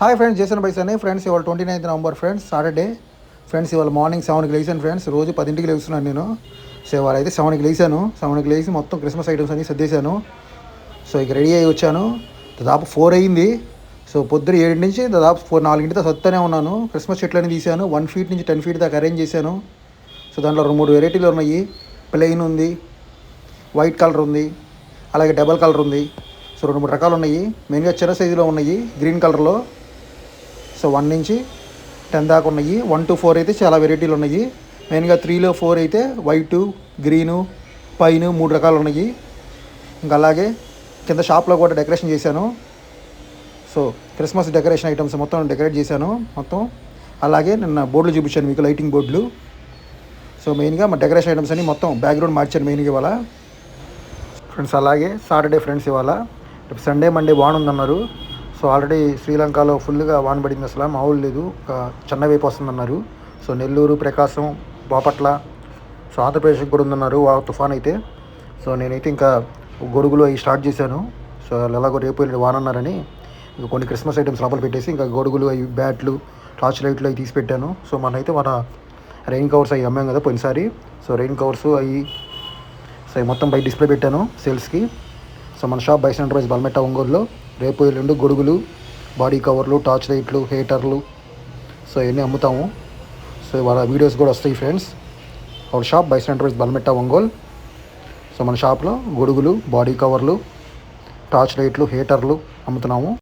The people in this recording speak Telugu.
Hi friends, Jason Baisani friends. ఇవాళ 29th November friends, Saturday friends. ఇవాళ మార్నింగ్ 7కి లేచాను ఫ్రెండ్స్. రోజు 10కి లేస్తున్నాను నేను. సో ఇవాళ అయితే 7కి లేచాను. 7కి లేచి మొత్తం క్రిస్మస్ ఐటమ్స్ అన్నీ సర్దేశాను. సో ఇక రెడీ అయ్యి వచ్చాను. దాదాపు 4 అయ్యింది. సో పొద్దున 7 నుంచి దాదాపు 4తో సత్తనే ఉన్నాను. క్రిస్మస్ చెట్లన్నీ తీశాను. 1 feet నుంచి 10 feet దాకా అరేంజ్ చేశాను. సో దాంట్లో 2-3 వెరైటీలు ఉన్నాయి. ప్లెయిన్ ఉంది, వైట్ కలర్ ఉంది, అలాగే డబల్ కలర్ ఉంది. సో 2-3 రకాలు ఉన్నాయి. మెయిన్గా చిన్న సైజులో ఉన్నాయి, గ్రీన్ కలర్లో. సో 1 నుంచి 10 దాకా ఉన్నాయి. 1 to 4 అయితే చాలా వెరైటీలు ఉన్నాయి. మెయిన్గా 3లో 4 అయితే వైటు, గ్రీను, పైన 3 రకాలు ఉన్నాయి. ఇంకా అలాగే కింద షాప్లో కూడా డెకరేషన్ చేశాను. సో క్రిస్మస్ డెకరేషన్ ఐటమ్స్ మొత్తం డెకరేట్ చేశాను మొత్తం. అలాగే నిన్న బోర్డులు చూపించాను మీకు, లైటింగ్ బోర్డులు. సో మెయిన్గా మా డెకరేషన్ ఐటమ్స్ అని మొత్తం బ్యాక్గ్రౌండ్ మార్చాను మెయిన్గా ఇవాళ ఫ్రెండ్స్. అలాగే సాటర్డే ఫ్రెండ్స్, ఇవాళ రేపు సండే మండే వాన ఉందన్నారు. సో ఆల్రెడీ శ్రీలంకలో ఫుల్గా వాన పడింది, అసలు మామూలు లేదు. ఒక చెన్న వైపు వస్తుందన్నారు. సో నెల్లూరు, ప్రకాశం, బాపట్ల, సో ఆంధ్రప్రదేశ్కి కూడా ఉందన్నారు తుఫాన్ అయితే. సో నేనైతే ఇంకా గొడుగులు అవి స్టార్ట్ చేశాను. సో ఎలాగో రేపు వాన అన్నారని ఇంకా కొన్ని క్రిస్మస్ ఐటమ్స్ లోపల పెట్టేసి ఇంకా గొడుగులు అవి, బ్యాట్లు, టార్చ్ లైట్లు అవి తీసి పెట్టాను. సో మన రెయిన్ కవర్స్ అవి అమ్మాం కదా పోయినసారి. సో రెయిన్ కవర్స్ అవి సో అవి మొత్తం బయట డిస్ప్లే పెట్టాను సేల్స్కి. సో మన షాప్ బైసన్ ఎంటర్ప్రైజ్ బల్మెట్ట ఒంగోలులో రేపు ఎల్లుండి గొడుగులు, బాడీ కవర్లు, టార్చ్ లైట్లు, హీటర్లు సో ఇవన్నీ అమ్ముతాము. సో వాళ్ళ వీడియోస్ కూడా వస్తాయి friends. Our shop Bison enterprise బల్మెట్ట ఒంగోలు. సో మన షాప్లో గొడుగులు, బాడీ కవర్లు, టార్చ్ లైట్లు, హీటర్లు అమ్ముతున్నాము.